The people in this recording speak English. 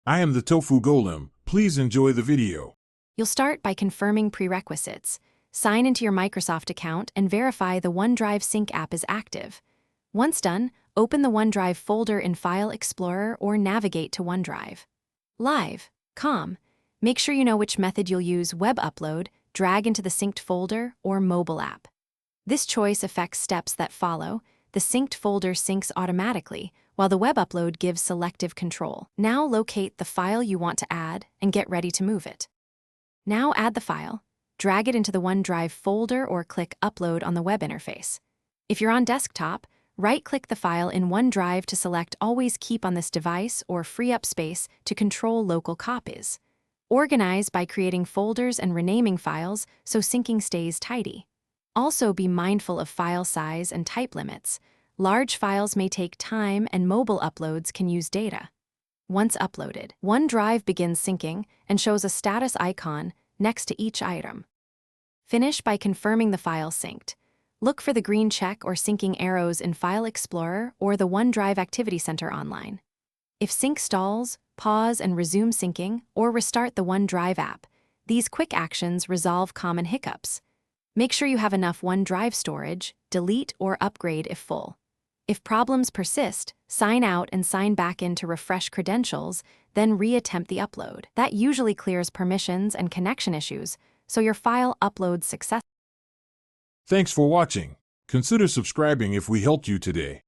I am the Tofu Golem. Please enjoy the video. You'll start by confirming prerequisites. Sign into your Microsoft account and verify the OneDrive Sync app is active. Once done, open the OneDrive folder in File Explorer or navigate to OneDrive. Live, COM. Make sure you know which method you'll use: web upload, drag into the synced folder, or mobile app. This choice affects steps that follow. The synced folder syncs automatically, while the web upload gives selective control. Now locate the file you want to add and get ready to move it. Now add the file, drag it into the OneDrive folder or click Upload on the web interface. If you're on desktop, right-click the file in OneDrive to select Always Keep on this device or free up space to control local copies. Organize by creating folders and renaming files so syncing stays tidy. Also be mindful of file size and type limits. Large files may take time and mobile uploads can use data. Once uploaded, OneDrive begins syncing and shows a status icon next to each item. Finish by confirming the file synced. Look for the green check or syncing arrows in File Explorer or the OneDrive Activity Center online. If sync stalls, pause and resume syncing, or restart the OneDrive app. These quick actions resolve common hiccups. Make sure you have enough OneDrive storage, delete or upgrade if full. If problems persist, sign out and sign back in to refresh credentials, then reattempt the upload. That usually clears permissions and connection issues, so your file uploads successfully. Thanks for watching. Consider subscribing if we helped you today.